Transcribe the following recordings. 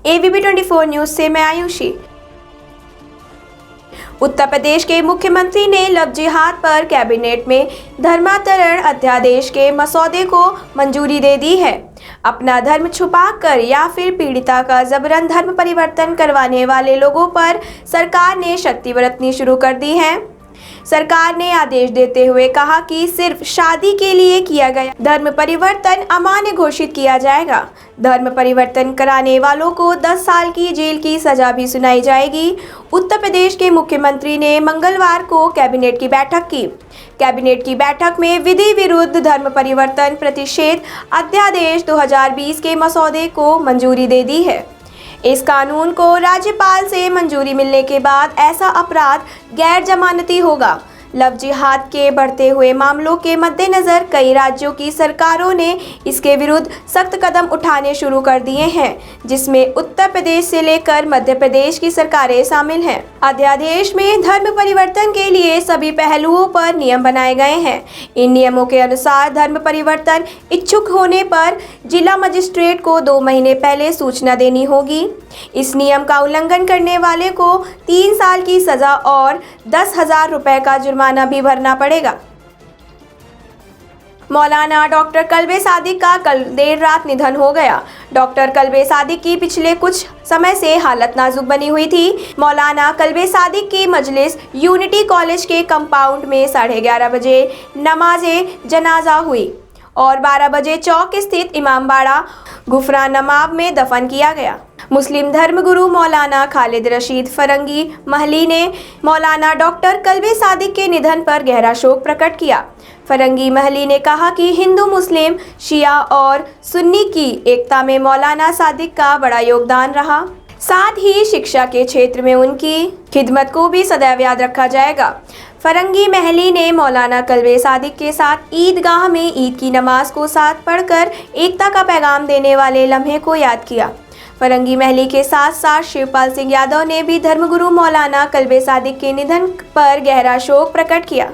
AVP 24 news से मैं आयुषी। उत्तर प्रदेश के मुख्यमंत्री ने लव जिहाद पर कैबिनेट में धर्मांतरण अध्यादेश के मसौदे को मंजूरी दे दी है। अपना धर्म छुपाकर या फिर पीड़िता का जबरन धर्म परिवर्तन करवाने वाले लोगों पर सरकार ने सख्ती बरतनी शुरू कर दी है। सरकार ने आदेश देते हुए कहा कि सिर्फ शादी के लिए किया गया धर्म परिवर्तन अमान्य घोषित किया जाएगा। धर्म परिवर्तन कराने वालों को 10 साल की जेल की सजा भी सुनाई जाएगी। उत्तर प्रदेश के मुख्यमंत्री ने मंगलवार को कैबिनेट की बैठक की। कैबिनेट की बैठक में विधि विरुद्ध धर्म परिवर्तन प्रतिषेध अध्यादेश 2020 के मसौदे को मंजूरी दे दी है। इस कानून को राज्यपाल से मंजूरी मिलने के बाद ऐसा अपराध गैर जमानती होगा। लव जिहाद के बढ़ते हुए मामलों के मद्देनजर कई राज्यों की सरकारों ने इसके विरुद्ध सख्त कदम उठाने शुरू कर दिए हैं, जिसमें उत्तर प्रदेश से लेकर मध्य प्रदेश की सरकारें शामिल हैं। अध्यादेश में धर्म परिवर्तन के लिए सभी पहलुओं पर नियम बनाए गए हैं। इन नियमों के अनुसार धर्म परिवर्तन इच्छुक होने पर जिला मजिस्ट्रेट को 2 महीने पहले सूचना देनी होगी। इस नियम का उल्लंघन करने वाले को 3 साल की सजा और 10,000 रुपए का जुर्माना भी भरना पड़ेगा। मौलाना डॉक्टर कल्बे सादिक का कल देर रात निधन हो गया। डॉक्टर कल्बे सादिक की पिछले कुछ समय से हालत नाजुक बनी हुई थी। मौलाना कल्बे सादिक की मजलिस यूनिटी कॉलेज के कंपाउंड में 11:30 बजे नमाजे जनाजा हुई और 12 बजे चौक स्थित इमामबाड़ा गुफरान नमाब में दफन किया गया। मुस्लिम धर्मगुरु मौलाना खालिद रशीद फरंगी महली ने मौलाना डॉक्टर कल्बे सादिक के निधन पर गहरा शोक प्रकट किया। फरंगी महली ने कहा कि हिंदू, मुस्लिम, शिया और सुन्नी की एकता में मौलाना सादिक का बड़ा योगदान रहा। साथ ही शिक्षा के क्षेत्र में उनकी खिदमत को भी सदैव याद रखा जाएगा। फरंगी महली ने मौलाना कल्बे सादिक के साथ ईदगाह में ईद की नमाज को साथ पढ़कर एकता का पैगाम देने वाले लम्हे को याद किया। फरंगी महली के साथ साथ शिवपाल सिंह यादव ने भी धर्मगुरु मौलाना कल्बे सादिक के निधन पर गहरा शोक प्रकट किया।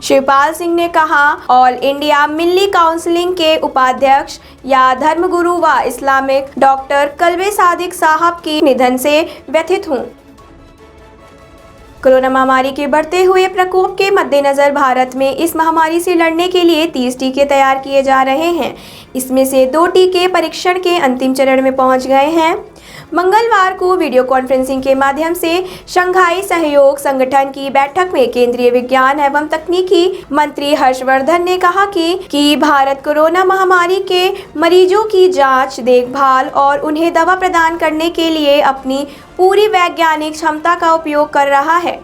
शिवपाल सिंह ने कहा, ऑल इंडिया मिल्ली काउंसिलिंग के उपाध्यक्ष या धर्मगुरु व इस्लामिक डॉक्टर कल्बे सादिक साहब के निधन से व्यथित हूँ। कोरोना महामारी के बढ़ते हुए प्रकोप के मद्देनजर भारत में इस महामारी से लड़ने के लिए 30 टीके तैयार किए जा रहे हैं। इसमें से 2 टीके परीक्षण के अंतिम चरण में पहुंच गए हैं। मंगलवार को वीडियो कॉन्फ्रेंसिंग के माध्यम से शंघाई सहयोग संगठन की बैठक में केंद्रीय विज्ञान एवं तकनीकी मंत्री हर्षवर्धन ने कहा कि भारत कोरोना महामारी के मरीजों की जांच, देखभाल और उन्हें दवा प्रदान करने के लिए अपनी पूरी वैज्ञानिक क्षमता का उपयोग कर रहा है।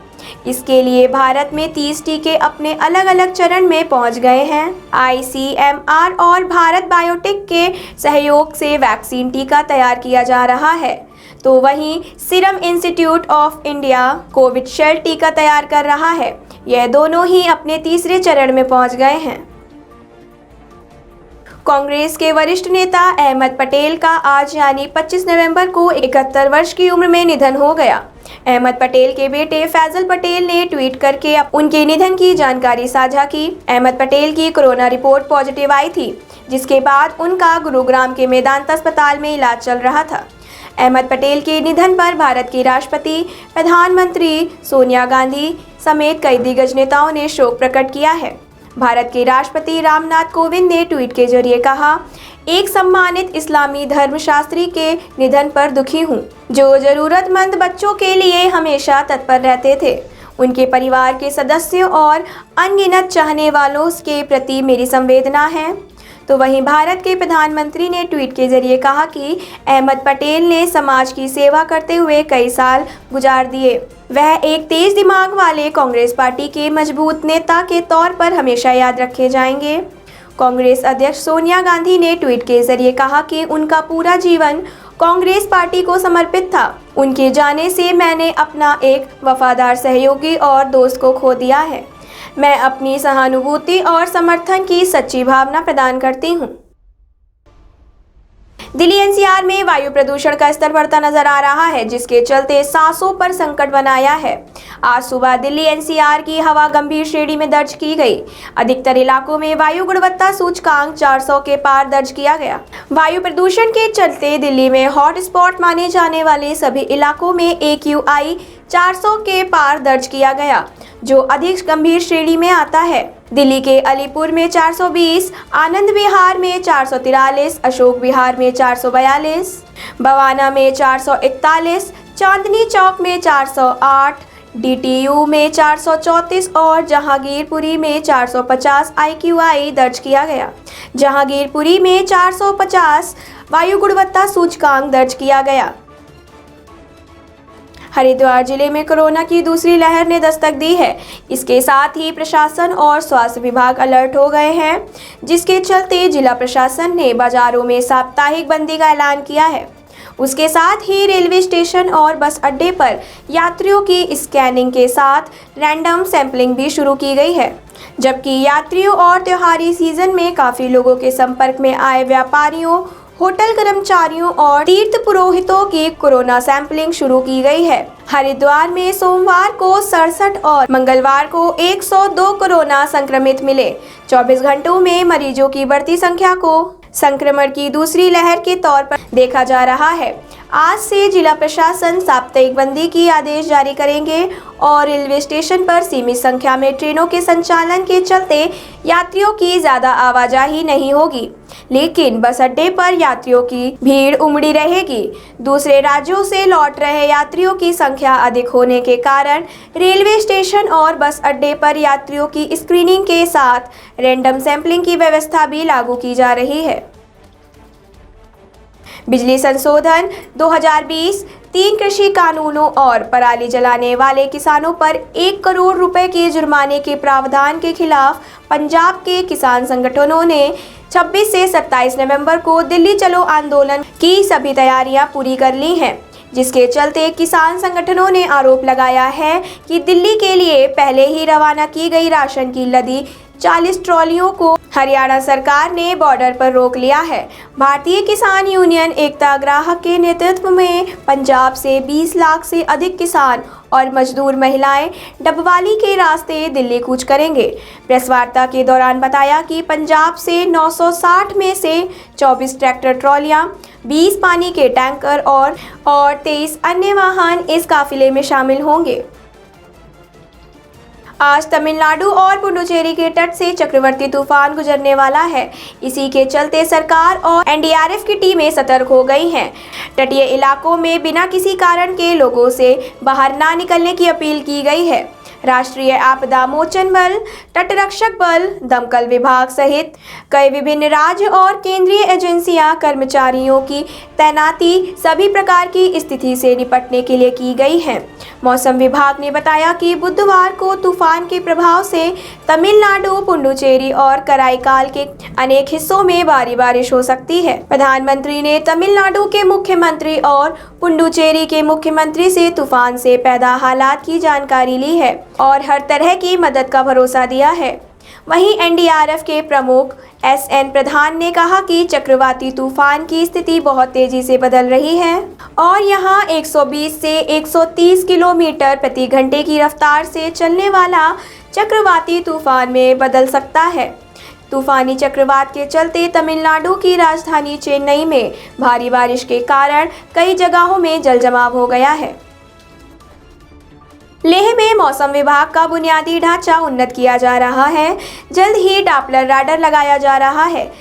इसके लिए भारत में 30 टीके अपने अलग अलग चरण में पहुंच गए हैं। ICMR और भारत बायोटेक के सहयोग से वैक्सीन टीका तैयार किया जा रहा है, तो वहीं serum institute of India Covishield टीका तैयार कर रहा है। यह दोनों ही अपने तीसरे चरण में पहुंच गए हैं। कांग्रेस के वरिष्ठ नेता अहमद पटेल का आज यानी 25 नवंबर को 71 वर्ष की उम्र में निधन हो गया। अहमद पटेल के बेटे फैजल पटेल ने ट्वीट करके उनके निधन की जानकारी साझा की। अहमद पटेल की कोरोना रिपोर्ट पॉजिटिव आई थी, जिसके बाद उनका गुरुग्राम के मेदांता अस्पताल में इलाज चल रहा था। अहमद पटेल के निधन पर भारत के राष्ट्रपति, प्रधानमंत्री सोनिया गांधी समेत कई दिग्गज नेताओं ने शोक प्रकट किया है। भारत के राष्ट्रपति रामनाथ कोविंद ने ट्वीट के जरिए कहा, एक सम्मानित इस्लामी धर्मशास्त्री के निधन पर दुखी हूँ, जो जरूरतमंद बच्चों के लिए हमेशा तत्पर रहते थे। उनके परिवार के सदस्यों और अनगिनत चाहने वालों के प्रति मेरी संवेदना है। तो वहीं भारत के प्रधानमंत्री ने ट्वीट के जरिए कहा कि अहमद पटेल ने समाज की सेवा करते हुए कई साल गुजार दिए। वह एक तेज दिमाग वाले कांग्रेस पार्टी के मजबूत नेता के तौर पर हमेशा याद रखे जाएंगे। कांग्रेस अध्यक्ष सोनिया गांधी ने ट्वीट के जरिए कहा कि उनका पूरा जीवन कांग्रेस पार्टी को समर्पित था। उनके जाने से मैंने अपना एक वफादार सहयोगी और दोस्त को खो दिया है। मैं अपनी सहानुभूति और समर्थन की सच्ची भावना प्रदान करती हूँ। दिल्ली एनसीआर में वायु प्रदूषण का स्तर बढ़ता नजर आ रहा है, जिसके चलते सांसों पर संकट बनाया है। आज सुबह दिल्ली एनसीआर की हवा गंभीर श्रेणी में दर्ज की गई। अधिकतर इलाकों में वायु गुणवत्ता सूचकांक 400 के पार दर्ज किया गया। वायु प्रदूषण के चलते दिल्ली में हॉट स्पॉट माने जाने वाले सभी इलाकों में AQI 400 के पार दर्ज किया गया, जो अधिक गंभीर श्रेणी में आता है। दिल्ली के अलीपुर में 420, आनंद विहार में 443, अशोक विहार में 442, बवाना में 441, चांदनी चौक में 408, DTU में 434 और जहांगीरपुरी में 450 IQI दर्ज किया गया। जहांगीरपुरी में 450 वायु गुणवत्ता सूचकांक दर्ज किया गया। हरिद्वार जिले में कोरोना की दूसरी लहर ने दस्तक दी है। इसके साथ ही प्रशासन और स्वास्थ्य विभाग अलर्ट हो गए हैं, जिसके चलते जिला प्रशासन ने बाजारों में साप्ताहिक बंदी का ऐलान किया है। उसके साथ ही रेलवे स्टेशन और बस अड्डे पर यात्रियों की स्कैनिंग के साथ रैंडम सैंपलिंग भी शुरू की गई है, जबकि यात्रियों और त्योहारी सीजन में काफ़ी लोगों के संपर्क में आए व्यापारियों, होटल कर्मचारियों और तीर्थ पुरोहितों की कोरोना सैंपलिंग शुरू की गई है। हरिद्वार में सोमवार को 67 और मंगलवार को 102 कोरोना संक्रमित मिले। 24 घंटों में मरीजों की बढ़ती संख्या को संक्रमण की दूसरी लहर के तौर पर देखा जा रहा है। आज से जिला प्रशासन साप्ताहिक बंदी की आदेश जारी करेंगे और रेलवे स्टेशन पर सीमित संख्या में ट्रेनों के संचालन के चलते यात्रियों की ज़्यादा आवाजाही नहीं होगी, लेकिन बस अड्डे पर यात्रियों की भीड़ उमड़ी रहेगी। दूसरे राज्यों से लौट रहे यात्रियों की संख्या अधिक होने के कारण रेलवे स्टेशन और बस अड्डे पर यात्रियों की स्क्रीनिंग के साथ रैंडम सैंपलिंग की व्यवस्था भी लागू की जा रही है। बिजली संशोधन 2020, 3 कृषि कानूनों और पराली जलाने वाले किसानों पर 1 करोड़ रुपए के जुर्माने के प्रावधान के खिलाफ पंजाब के किसान संगठनों ने 26 से 27 नवंबर को दिल्ली चलो आंदोलन की सभी तैयारियां पूरी कर ली हैं, जिसके चलते किसान संगठनों ने आरोप लगाया है कि दिल्ली के लिए पहले ही रवाना की गई राशन की लदी 40 ट्रॉलियों को हरियाणा सरकार ने बॉर्डर पर रोक लिया है। भारतीय किसान यूनियन एकता ग्राहक के नेतृत्व में पंजाब से 20 लाख से अधिक किसान और मजदूर महिलाएं डबवाली के रास्ते दिल्ली कूच करेंगे। प्रेस वार्ता के दौरान बताया कि पंजाब से 960 में से 24 ट्रैक्टर ट्रॉलियां, 20 पानी के टैंकर और 23 अन्य वाहन इस काफिले में शामिल होंगे। आज तमिलनाडु और पुडुचेरी के तट से चक्रवाती तूफान गुजरने वाला है। इसी के चलते सरकार और NDRF की टीमें सतर्क हो गई हैं। तटीय इलाकों में बिना किसी कारण के लोगों से बाहर ना निकलने की अपील की गई है। राष्ट्रीय आपदा मोचन बल, तटरक्षक बल, दमकल विभाग सहित कई विभिन्न राज्य और केंद्रीय एजेंसियां कर्मचारियों की तैनाती सभी प्रकार की स्थिति से निपटने के लिए की गई है। मौसम विभाग ने बताया कि बुधवार को तूफान के प्रभाव से तमिलनाडु, पुडुचेरी और कराईकाल के अनेक हिस्सों में भारी बारिश हो सकती है। प्रधानमंत्री ने तमिलनाडु के मुख्यमंत्री और पुडुचेरी के मुख्यमंत्री से तूफान से पैदा हालात की जानकारी ली है और हर तरह की मदद का भरोसा दिया है। वहीं NDRF के प्रमुख SN प्रधान ने कहा कि चक्रवाती तूफान की स्थिति बहुत तेजी से बदल रही है और यहां 120 से 130 किलोमीटर प्रति घंटे की रफ्तार से चलने वाला चक्रवाती तूफान में बदल सकता है। तूफानी चक्रवात के चलते तमिलनाडु की राजधानी चेन्नई में भारी बारिश के कारण कई जगहों में जलजमाव हो गया है। लेह में मौसम विभाग का बुनियादी ढांचा उन्नत किया जा रहा है। जल्द ही डॉपलर राडार लगाया जा रहा है।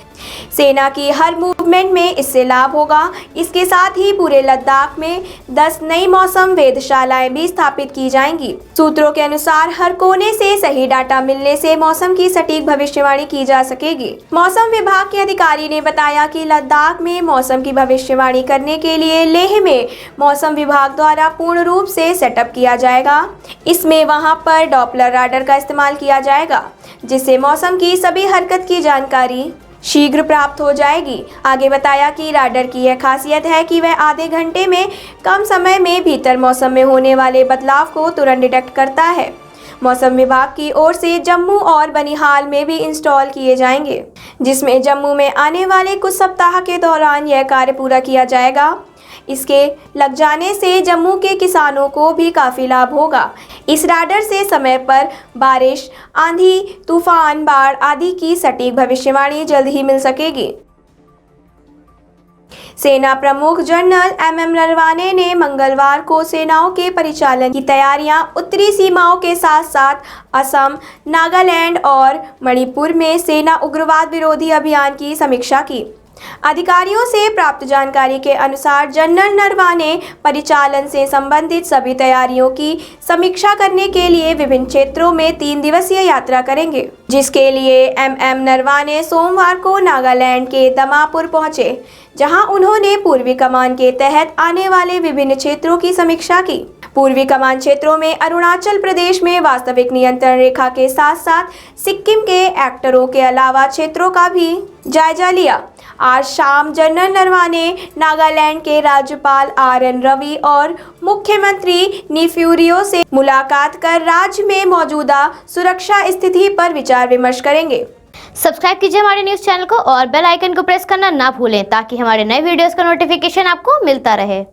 सेना की हर मूवमेंट में इससे लाभ होगा। इसके साथ ही पूरे लद्दाख में 10 नई मौसम वेधशालाएं भी स्थापित की जाएंगी। सूत्रों के अनुसार हर कोने से सही डाटा मिलने से मौसम की सटीक भविष्यवाणी की जा सकेगी। मौसम विभाग के अधिकारी ने बताया कि लद्दाख में मौसम की भविष्यवाणी करने के लिए लेह में मौसम विभाग द्वारा पूर्ण रूप से सेटअप किया जाएगा। इसमें वहां पर डॉपलर राडार का इस्तेमाल किया जाएगा, जिससे मौसम की सभी हरकत की जानकारी शीघ्र प्राप्त हो जाएगी। आगे बताया कि राडार की यह खासियत है कि वह आधे घंटे में कम समय में भीतर मौसम में होने वाले बदलाव को तुरंत डिटेक्ट करता है। मौसम विभाग की ओर से जम्मू और बनिहाल में भी इंस्टॉल किए जाएंगे, जिसमें जम्मू में आने वाले कुछ सप्ताह के दौरान यह कार्य पूरा किया जाएगा। इसके लग जाने से जम्मू के किसानों को भी काफ़ी लाभ होगा। इस राडार से समय पर बारिश, आंधी, तूफान, बाढ़ आदि की सटीक भविष्यवाणी जल्द ही मिल सकेगी। सेना प्रमुख जनरल एमएम नरवाने ने मंगलवार को सेनाओं के परिचालन की तैयारियां उत्तरी सीमाओं के साथ साथ असम, नागालैंड और मणिपुर में सेना उग्रवाद विरोधी अभियान की समीक्षा की। अधिकारियों से प्राप्त जानकारी के अनुसार जनरल नरवाने परिचालन से संबंधित सभी तैयारियों की समीक्षा करने के लिए विभिन्न क्षेत्रों में 3 दिवसीय यात्रा करेंगे, जिसके लिए एमएम नरवाने सोमवार को नागालैंड के दमापुर पहुंचे, जहां उन्होंने पूर्वी कमान के तहत आने वाले विभिन्न क्षेत्रों की समीक्षा की। पूर्वी कमान क्षेत्रों में अरुणाचल प्रदेश में वास्तविक नियंत्रण रेखा के साथ साथ सिक्किम के एक्टरों के अलावा क्षेत्रों का भी जायजा लिया। आज शाम जनरल नरवाने नागालैंड के राज्यपाल आरएन रवि और मुख्यमंत्री नीफ्यूरियो से मुलाकात कर राज्य में मौजूदा सुरक्षा स्थिति पर विचार विमर्श करेंगे। सब्सक्राइब कीजिए हमारे न्यूज़ चैनल को और बेल आइकन को प्रेस करना ना भूलें ताकि हमारे नए वीडियोस का नोटिफिकेशन आपको मिलता रहे।